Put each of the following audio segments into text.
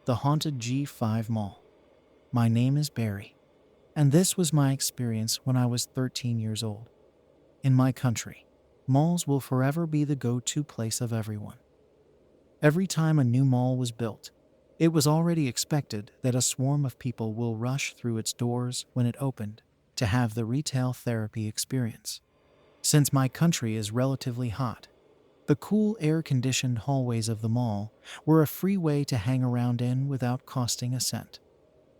the haunted G5 Mall. My name is Barry, and this was my experience when I was 13 years old. In my country, malls will forever be the go-to place of everyone. Every time a new mall was built, it was already expected that a swarm of people will rush through its doors when it opened to have the retail therapy experience. Since my country is relatively hot, the cool air-conditioned hallways of the mall were a free way to hang around in without costing a cent,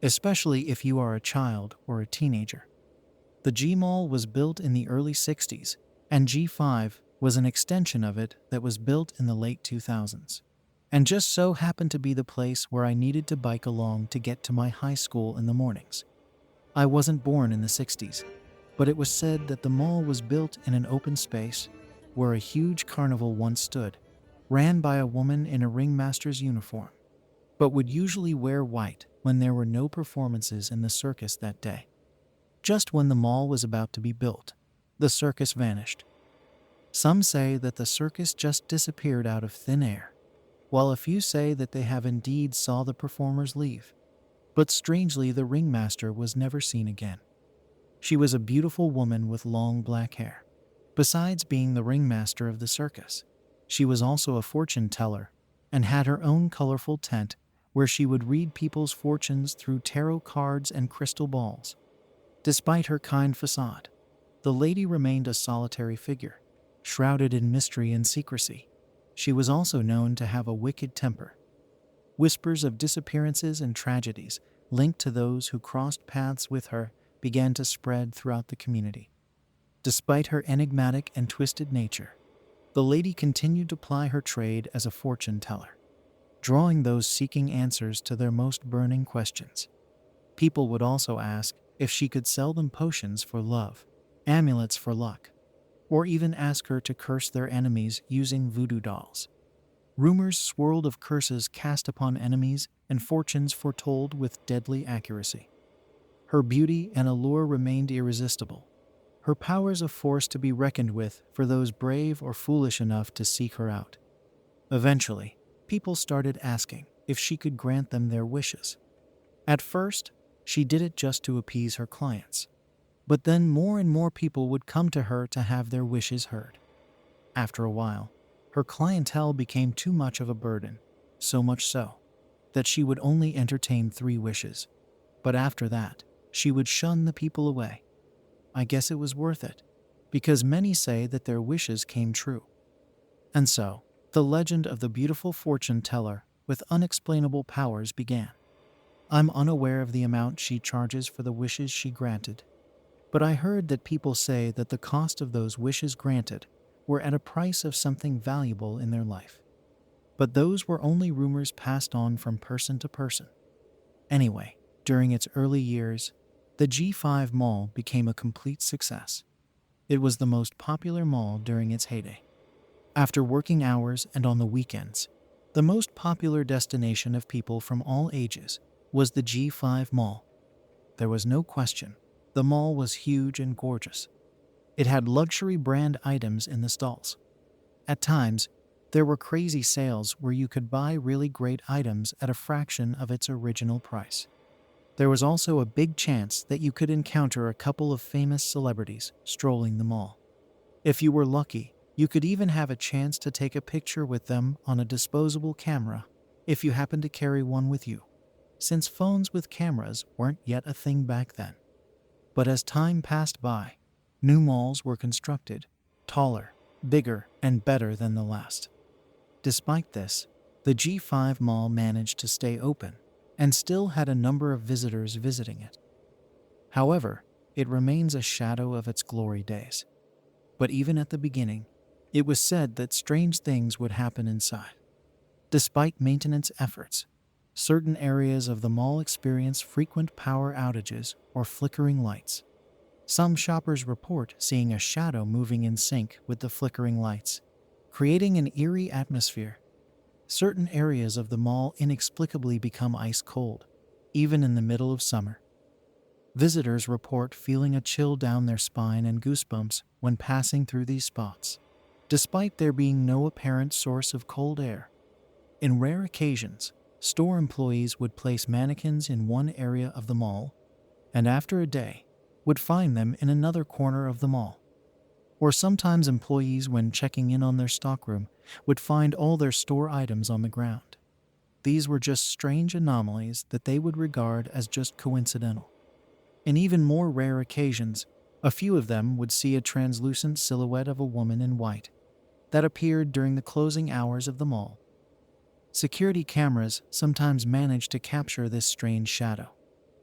especially if you are a child or a teenager. The G Mall was built in the early 60s, and G5 was an extension of it that was built in the late 2000s, and just so happened to be the place where I needed to bike along to get to my high school in the mornings. I wasn't born in the 60s, but it was said that the mall was built in an open space where a huge carnival once stood, ran by a woman in a ringmaster's uniform, but would usually wear white when there were no performances in the circus that day. Just when the mall was about to be built, the circus vanished. Some say that the circus just disappeared out of thin air, while a few say that they have indeed saw the performers leave. But strangely, the ringmaster was never seen again. She was a beautiful woman with long black hair. Besides being the ringmaster of the circus, she was also a fortune teller and had her own colorful tent where she would read people's fortunes through tarot cards and crystal balls. Despite her kind facade, the lady remained a solitary figure, shrouded in mystery and secrecy. She was also known to have a wicked temper. Whispers of disappearances and tragedies linked to those who crossed paths with her began to spread throughout the community. Despite her enigmatic and twisted nature, the lady continued to ply her trade as a fortune teller, drawing those seeking answers to their most burning questions. People would also ask if she could sell them potions for love, amulets for luck, or even ask her to curse their enemies using voodoo dolls. Rumors swirled of curses cast upon enemies and fortunes foretold with deadly accuracy. Her beauty and allure remained irresistible, her powers a force to be reckoned with for those brave or foolish enough to seek her out. Eventually, people started asking if she could grant them their wishes. At first, she did it just to appease her clients, but then more and more people would come to her to have their wishes heard. After a while, her clientele became too much of a burden, so much so that she would only entertain 3 wishes. But after that, she would shun the people away. I guess it was worth it, because many say that their wishes came true. And so, the legend of the beautiful fortune teller with unexplainable powers began. I'm unaware of the amount she charges for the wishes she granted, but I heard that people say that the cost of those wishes granted were at a price of something valuable in their life. But those were only rumors passed on from person to person. Anyway, during its early years, the G5 Mall became a complete success. It was the most popular mall during its heyday. After working hours and on the weekends, the most popular destination of people from all ages was the G5 Mall. There was no question, the mall was huge and gorgeous. It had luxury brand items in the stalls. At times, there were crazy sales where you could buy really great items at a fraction of its original price. There was also a big chance that you could encounter a couple of famous celebrities strolling the mall. If you were lucky, you could even have a chance to take a picture with them on a disposable camera if you happened to carry one with you, since phones with cameras weren't yet a thing back then. But as time passed by, new malls were constructed, taller, bigger, and better than the last. Despite this, the G5 Mall managed to stay open and still had a number of visitors visiting it. However, it remains a shadow of its glory days. But even at the beginning, it was said that strange things would happen inside. Despite maintenance efforts, certain areas of the mall experienced frequent power outages or flickering lights. Some shoppers report seeing a shadow moving in sync with the flickering lights, creating an eerie atmosphere. Certain areas of the mall inexplicably become ice cold, even in the middle of summer. Visitors report feeling a chill down their spine and goosebumps when passing through these spots, despite there being no apparent source of cold air. In rare occasions, Store employees would place mannequins in one area of the mall, and after a day, would find them in another corner of the mall. Or sometimes employees, when checking in on their stockroom, would find all their store items on the ground. These were just strange anomalies that they would regard as just coincidental. In even more rare occasions, a few of them would see a translucent silhouette of a woman in white that appeared during the closing hours of the mall. Security cameras sometimes managed to capture this strange shadow,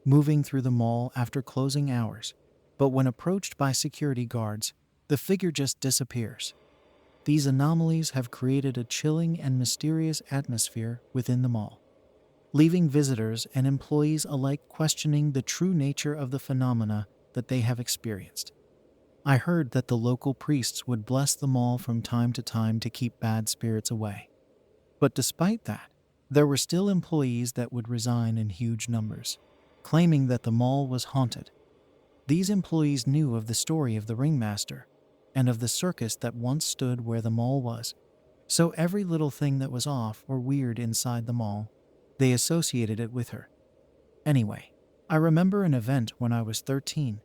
moving through the mall after closing hours, but when approached by security guards, the figure just disappears. These anomalies have created a chilling and mysterious atmosphere within the mall, leaving visitors and employees alike questioning the true nature of the phenomena that they have experienced. I heard that the local priests would bless the mall from time to time to keep bad spirits away. But despite that, there were still employees that would resign in huge numbers, claiming that the mall was haunted. These employees knew of the story of the ringmaster and of the circus that once stood where the mall was, so every little thing that was off or weird inside the mall, they associated it with her. Anyway, I remember an event when I was 13.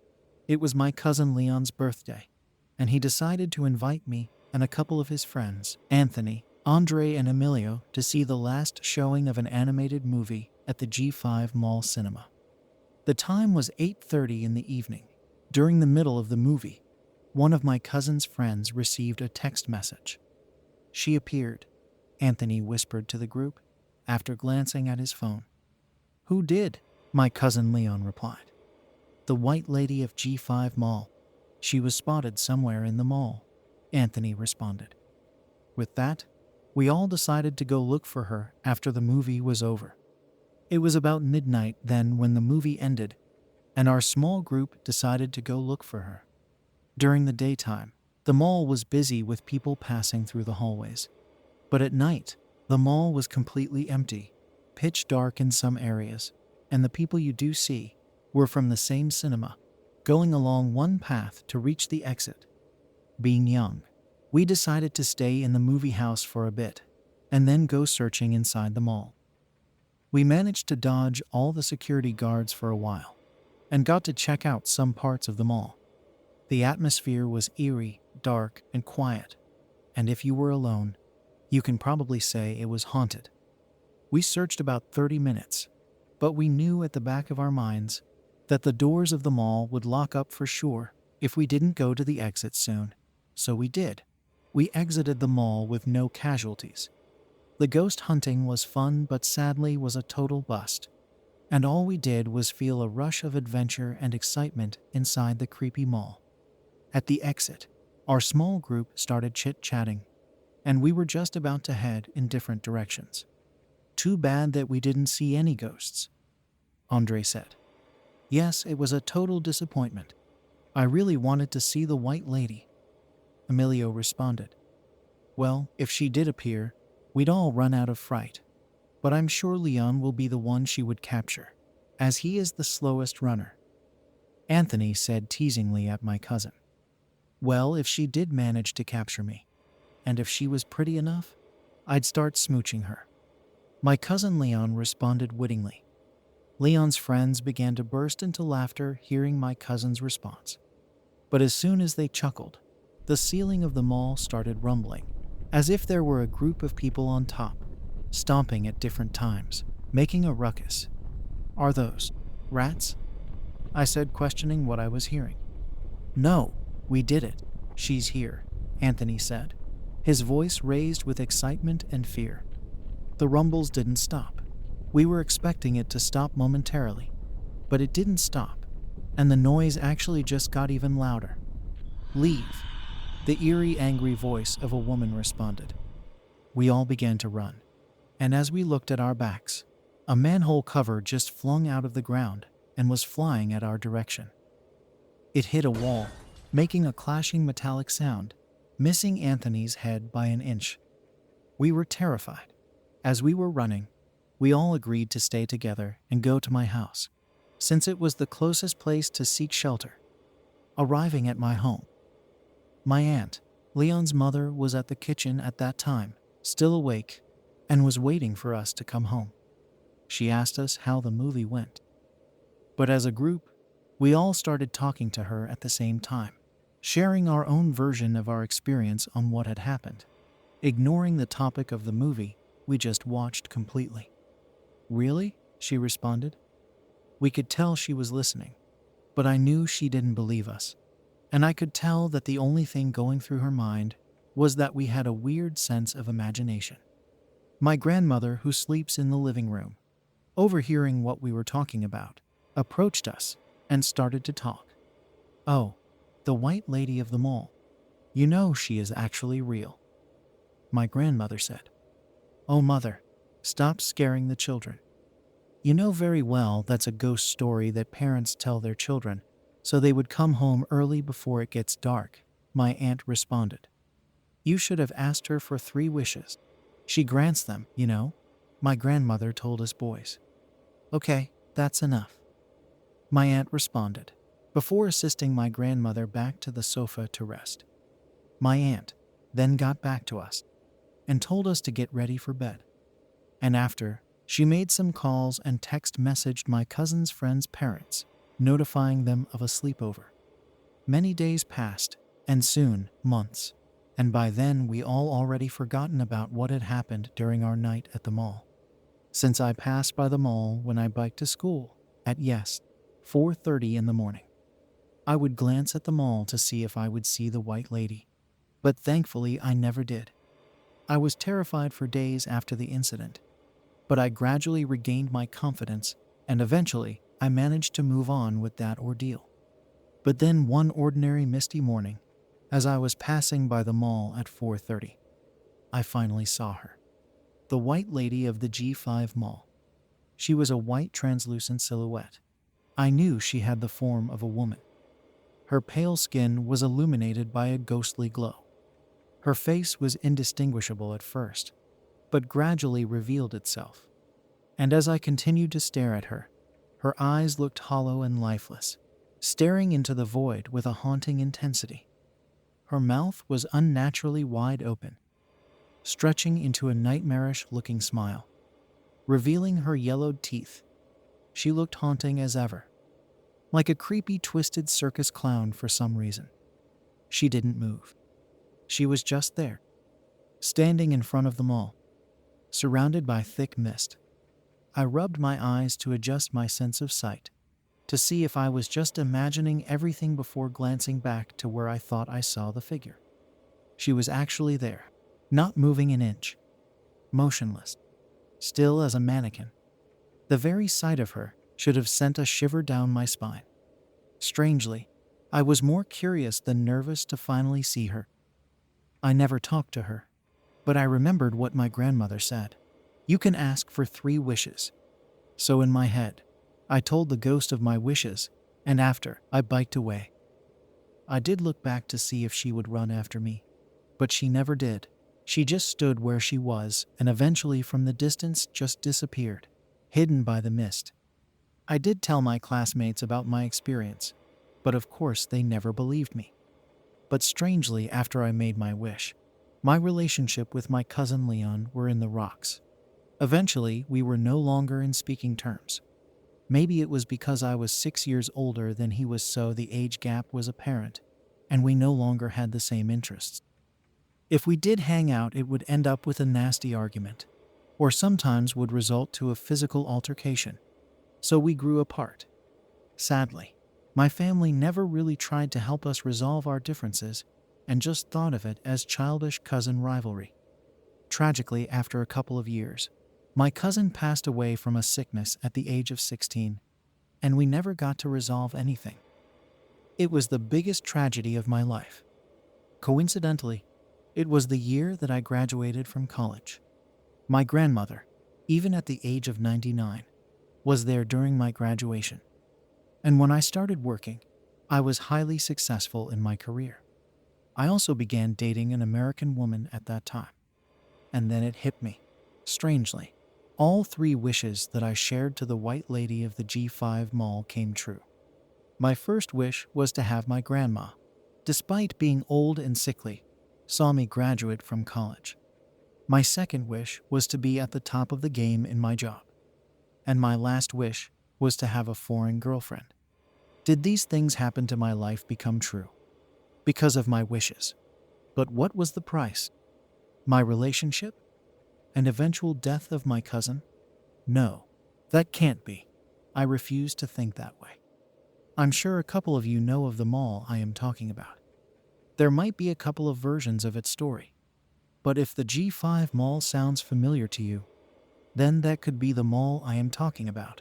It was my cousin Leon's birthday, and he decided to invite me and a couple of his friends, Anthony, Andre, and Emilio, to see the last showing of an animated movie at the G5 Mall Cinema. The time was 8:30 in the evening. During the middle of the movie, one of my cousin's friends received a text message. "She appeared," Anthony whispered to the group after glancing at his phone. "Who did?" my cousin Leon replied. "The white lady of G5 Mall. She was spotted somewhere in the mall," Anthony responded. With that, we all decided to go look for her after the movie was over. It was about midnight then when the movie ended, and our small group decided to go look for her. During the daytime, the mall was busy with people passing through the hallways. But at night, the mall was completely empty, pitch dark in some areas, and the people you do see were from the same cinema, going along one path to reach the exit. Being young, we decided to stay in the movie house for a bit, and then go searching inside the mall. We managed to dodge all the security guards for a while, and got to check out some parts of the mall. The atmosphere was eerie, dark, and quiet, and if you were alone, you can probably say it was haunted. We searched about 30 minutes, but we knew at the back of our minds that the doors of the mall would lock up for sure if we didn't go to the exit soon. So we did. We exited the mall with no casualties. The ghost hunting was fun, but sadly was a total bust, and all we did was feel a rush of adventure and excitement inside the creepy mall. At the exit, our small group started chit-chatting, and we were just about to head in different directions. "Too bad that we didn't see any ghosts," Andre said. "Yes, it was a total disappointment. I really wanted to see the white lady," Emilio responded. "Well, if she did appear, we'd all run out of fright. But I'm sure Leon will be the one she would capture, as he is the slowest runner," Anthony said teasingly at my cousin. "Well, if she did manage to capture me, and if she was pretty enough, I'd start smooching her," my cousin Leon responded wittingly. Leon's friends began to burst into laughter hearing my cousin's response. But as soon as they chuckled, the ceiling of the mall started rumbling, as if there were a group of people on top, stomping at different times, making a ruckus. "Are those rats?" I said, questioning what I was hearing. "No, we did it. She's here," Anthony said, his voice raised with excitement and fear. The rumbles didn't stop. We were expecting it to stop momentarily, but it didn't stop, and the noise actually just got even louder. "Leave," the eerie, angry voice of a woman responded. We all began to run, and as we looked at our backs, a manhole cover just flung out of the ground and was flying at our direction. It hit a wall, making a clashing metallic sound, missing Anthony's head by an inch. We were terrified. As we were running, we all agreed to stay together and go to my house, since it was the closest place to seek shelter. Arriving at my home, my aunt, Leon's mother, was at the kitchen at that time, still awake, and was waiting for us to come home. She asked us how the movie went. But as a group, we all started talking to her at the same time, sharing our own version of our experience on what had happened, ignoring the topic of the movie we just watched completely. "Really?" she responded. We could tell she was listening, but I knew she didn't believe us, and I could tell that the only thing going through her mind was that we had a weird sense of imagination. My grandmother, who sleeps in the living room, overhearing what we were talking about, approached us and started to talk. "Oh, the white lady of the mall. You know she is actually real," my grandmother said. "Oh, mother, stop scaring the children. You know very well that's a ghost story that parents tell their children so they would come home early before it gets dark," my aunt responded. "You should have asked her for 3 wishes. She grants them, you know," my grandmother told us boys. "Okay, that's enough," my aunt responded, before assisting my grandmother back to the sofa to rest. My aunt then got back to us and told us to get ready for bed. And after, she made some calls and text messaged my cousin's friends' parents, notifying them of a sleepover. Many days passed, and soon months, and by then we all already forgotten about what had happened during our night at the mall. Since I passed by the mall when I biked to school at 4:30 in the morning, I would glance at the mall to see if I would see the white lady, but thankfully I never did. I was terrified for days after the incident, but I gradually regained my confidence, and eventually I managed to move on with that ordeal. But then one ordinary misty morning, as I was passing by the mall at 4:30, I finally saw her. The white lady of the G5 mall. She was a white translucent silhouette. I knew she had the form of a woman. Her pale skin was illuminated by a ghostly glow. Her face was indistinguishable at first, but gradually revealed itself. And as I continued to stare at her, her eyes looked hollow and lifeless, staring into the void with a haunting intensity. Her mouth was unnaturally wide open, stretching into a nightmarish-looking smile, revealing her yellowed teeth. She looked haunting as ever, like a creepy, twisted circus clown for some reason. She didn't move. She was just there, standing in front of the mall, surrounded by thick mist. I rubbed my eyes to adjust my sense of sight, to see if I was just imagining everything before glancing back to where I thought I saw the figure. She was actually there, not moving an inch, motionless, still as a mannequin. The very sight of her should have sent a shiver down my spine. Strangely, I was more curious than nervous to finally see her. I never talked to her, but I remembered what my grandmother said. "You can ask for 3 wishes." So in my head, I told the ghost of my wishes, and after, I biked away. I did look back to see if she would run after me, but she never did. She just stood where she was and eventually from the distance just disappeared, hidden by the mist. I did tell my classmates about my experience, but of course they never believed me. But strangely, after I made my wish, my relationship with my cousin Leon were in the rocks. Eventually, we were no longer in speaking terms. Maybe it was because I was 6 years older than he was, so the age gap was apparent, and we no longer had the same interests. If we did hang out, it would end up with a nasty argument, or sometimes would result to a physical altercation. So we grew apart. Sadly, my family never really tried to help us resolve our differences and just thought of it as childish cousin rivalry. Tragically, after a couple of years, my cousin passed away from a sickness at the age of 16, and we never got to resolve anything. It was the biggest tragedy of my life. Coincidentally, it was the year that I graduated from college. My grandmother, even at the age of 99, was there during my graduation. And when I started working, I was highly successful in my career. I also began dating an American woman at that time. And then it hit me. Strangely, all 3 wishes that I shared to the white lady of the G5 mall came true. My first wish was to have my grandma, despite being old and sickly, saw me graduate from college. My second wish was to be at the top of the game in my job. and my last wish was to have a foreign girlfriend. Did these things happen to my life become true? Because of my wishes. But what was the price? My relationship? And eventual death of my cousin? No, that can't be. I refuse to think that way. I'm sure a couple of you know of the mall I am talking about. There might be a couple of versions of its story. But if the G5 mall sounds familiar to you, then that could be the mall I am talking about.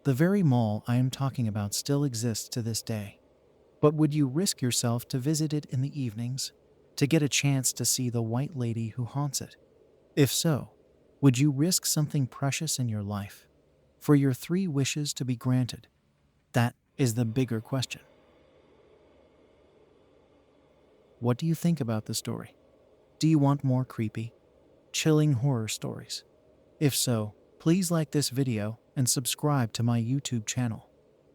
The very mall I am talking about still exists to this day. But would you risk yourself to visit it in the evenings, to get a chance to see the white lady who haunts it? If so, would you risk something precious in your life for your 3 wishes to be granted? That is the bigger question. What do you think about the story? Do you want more creepy, chilling horror stories? If so, please like this video and subscribe to my YouTube channel,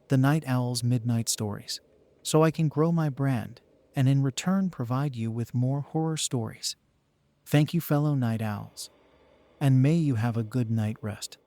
The Night Owl's Midnight Stories, so I can grow my brand and in return provide you with more horror stories. Thank you, fellow night owls, and may you have a good night rest.